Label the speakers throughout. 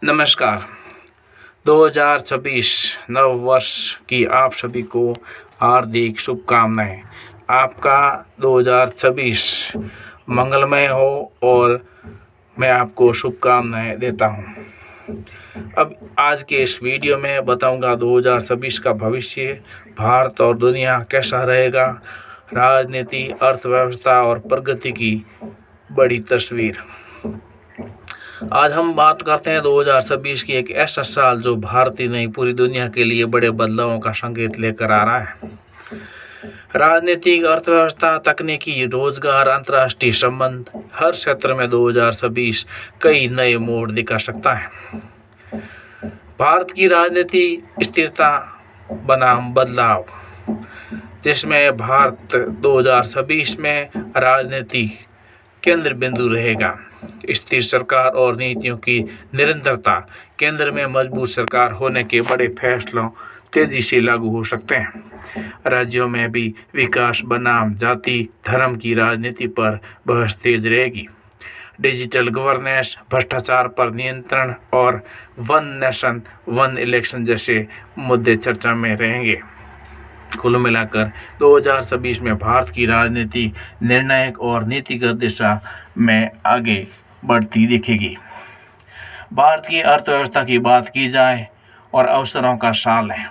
Speaker 1: नमस्कार। 2026 नव वर्ष की आप सभी को हार्दिक शुभकामनाएं। आपका 2026 मंगलमय हो और मैं आपको शुभकामनाएं देता हूं। अब आज के इस वीडियो में बताऊंगा 2026 का भविष्य, भारत और दुनिया कैसा रहेगा, राजनीति, अर्थव्यवस्था और प्रगति की बड़ी तस्वीर। आज हम बात करते हैं 2026 की, एक ऐसा साल जो भारत ही नहीं पूरी दुनिया के लिए बड़े बदलावों का संकेत लेकर आ रहा है। राजनीतिक, अर्थव्यवस्था, तकनीकी, रोजगार, अंतर्राष्ट्रीय संबंध, हर क्षेत्र में 2026 कई नए मोड़ दिखा सकता है। भारत की राजनीति स्थिरता बनाम बदलाव, जिसमें भारत 2026 में राजनीति केंद्र बिंदु रहेगा। स्थिर सरकार और नीतियों की निरंतरता, केंद्र में मजबूत सरकार होने के बड़े फैसलों तेजी से लागू हो सकते हैं। राज्यों में भी विकास बनाम जाति धर्म की राजनीति पर बहस तेज रहेगी। डिजिटल गवर्नेंस, भ्रष्टाचार पर नियंत्रण और वन नेशन वन इलेक्शन जैसे मुद्दे चर्चा में रहेंगे। कुल मिलाकर 2026 में भारत की राजनीति निर्णायक और नीतिगत दिशा में आगे बढ़ती दिखेगी। भारत की अर्थव्यवस्था की बात की जाए और अवसरों का साल है।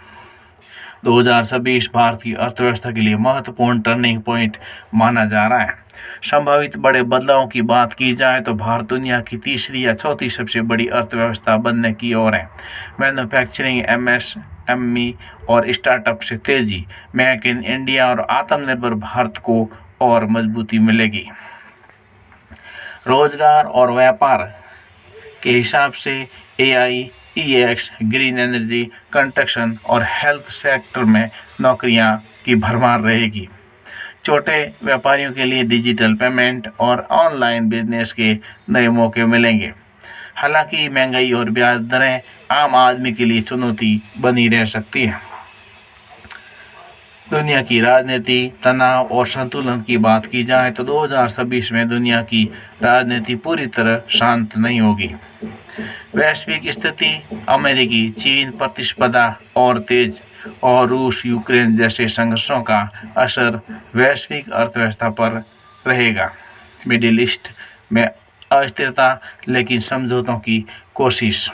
Speaker 1: 2026 भारत की अर्थव्यवस्था के लिए महत्वपूर्ण टर्निंग पॉइंट माना जा रहा है। संभावित बड़े बदलावों की बात की जाए तो भारत दुनिया की तीसरी या चौथी सबसे बड़ी अर्थव्यवस्था बनने की ओर है। मैन्युफैक्चरिंग, एमएसएमई और स्टार्टअप से तेजी, मेक इन इंडिया और आत्मनिर्भर भारत को और मजबूती मिलेगी। रोजगार और व्यापार के हिसाब से AI, EX, green energy, construction और हेल्थ सेक्टर में नौकरियां की भरमार रहेगी। छोटे व्यापारियों के लिए डिजिटल पेमेंट और ऑनलाइन बिजनेस के नए मौके मिलेंगे। हालांकि महंगाई और ब्याज दरें आम आदमी के लिए चुनौती बनी रह सकती है। दुनिया की राजनीति, तनाव और संतुलन की बात की जाए तो 2026 में दुनिया की राजनीति पूरी तरह शांत नहीं होगी। वैश्विक स्थिति, अमेरिकी चीन प्रतिस्पर्धा और तेज और रूस यूक्रेन जैसे संघर्षों का असर वैश्विक अर्थव्यवस्था पर रहेगा। मिडिल ईस्ट में अस्थिरता लेकिन समझौतों की कोशिश।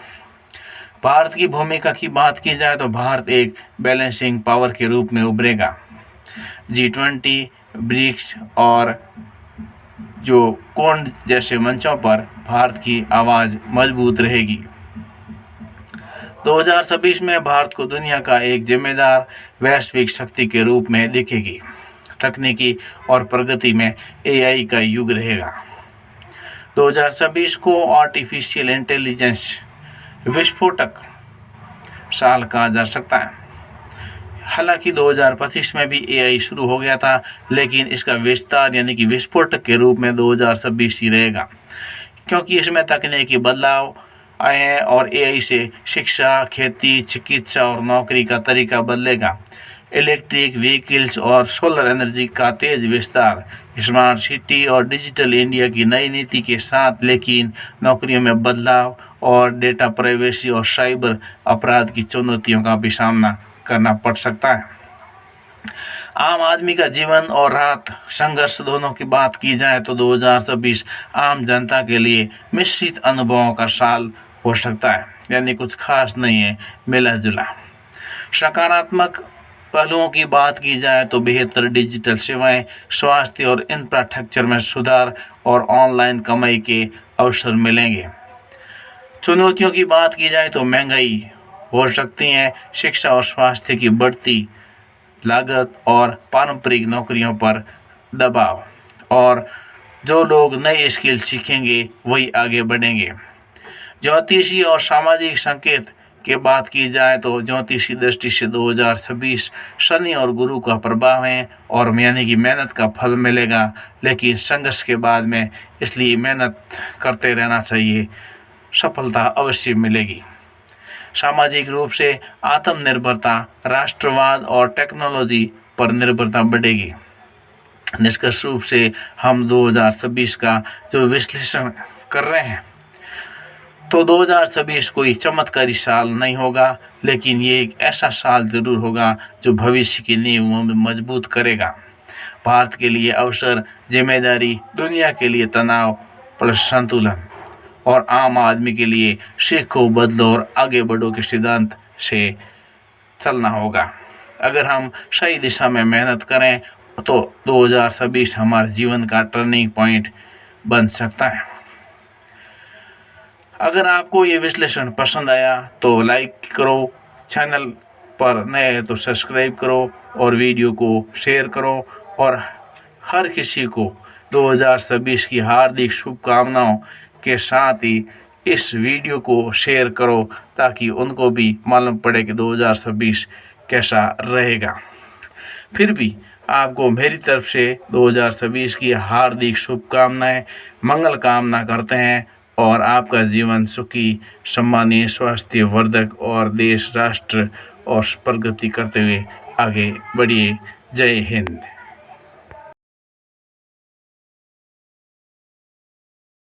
Speaker 1: भारत की भूमिका की बात की जाए तो भारत एक बैलेंसिंग पावर के रूप में उभरेगा। G20, ब्रिक्स और जो कोण जैसे मंचों पर भारत की आवाज़ मजबूत रहेगी। 2026 में भारत को दुनिया का एक जिम्मेदार वैश्विक शक्ति के रूप में दिखेगी। तकनीकी और प्रगति में एआई का युग रहेगा। 2026 को आर्टिफिशियल इंटेलिजेंस विस्फोटक साल कहा जा सकता है। हालांकि 2025 में भी एआई शुरू हो गया था, लेकिन इसका विस्तार यानी कि विस्फोटक के रूप में 2026 ही रहेगा, क्योंकि इसमें तकनीकी बदलाव आए हैं और एआई से शिक्षा, खेती, चिकित्सा और नौकरी का तरीका बदलेगा। इलेक्ट्रिक व्हीकल्स और सोलर एनर्जी का तेज विस्तार, स्मार्ट सिटी और डिजिटल इंडिया की नई नीति के साथ, लेकिन नौकरियों में बदलाव और डेटा प्राइवेसी और साइबर अपराध की चुनौतियों का भी सामना करना पड़ सकता है। आम आदमी का जीवन और राहत संघर्ष दोनों की बात की जाए तो 2026 आम जनता के लिए मिश्रित अनुभवों का साल हो सकता है, यानी कुछ खास नहीं है, मिला जुला। सकारात्मक पहलुओं की बात की जाए तो बेहतर डिजिटल सेवाएं, स्वास्थ्य और इंफ्रास्ट्रक्चर में सुधार और ऑनलाइन कमाई के अवसर मिलेंगे। चुनौतियों की बात की जाए तो महंगाई हो सकती है, शिक्षा और स्वास्थ्य की बढ़ती लागत और पारंपरिक नौकरियों पर दबाव, और जो लोग नए स्किल सीखेंगे वही आगे बढ़ेंगे। ज्योतिषी और सामाजिक संकेत की बात की जाए तो ज्योतिषी दृष्टि से 2026 शनि और गुरु का प्रभाव है और यानी कि मेहनत का फल मिलेगा, लेकिन संघर्ष के बाद में, इसलिए मेहनत करते रहना चाहिए, सफलता अवश्य मिलेगी। सामाजिक रूप से आत्मनिर्भरता, राष्ट्रवाद और टेक्नोलॉजी पर निर्भरता बढ़ेगी। निष्कर्ष रूप से हम 2026 का जो विश्लेषण कर रहे हैं तो 2026 कोई चमत्कारी साल नहीं होगा, लेकिन ये एक ऐसा साल जरूर होगा जो भविष्य की नींव मजबूत करेगा। भारत के लिए अवसर, जिम्मेदारी, दुनिया के लिए तनाव प्लस संतुलन, और आम आदमी के लिए सीखो, बदलो और आगे बढ़ो के सिद्धांत से चलना होगा। अगर हम सही दिशा में मेहनत करें तो 2026 हमारे जीवन का टर्निंग पॉइंट बन सकता है। अगर आपको ये विश्लेषण पसंद आया तो लाइक करो, चैनल पर नए हैं तो सब्सक्राइब करो और वीडियो को शेयर करो, और हर किसी को 2026 की हार्दिक शुभकामनाओं के साथ ही इस वीडियो को शेयर करो ताकि उनको भी मालूम पड़े कि 2026 कैसा रहेगा। फिर भी आपको मेरी तरफ से 2026 की हार्दिक शुभकामनाएं, मंगल कामना करते हैं, और आपका जीवन सुखी, सम्मानीय, स्वास्थ्य वर्धक और देश, राष्ट्र और प्रगति करते हुए आगे बढ़िए। जय हिंद।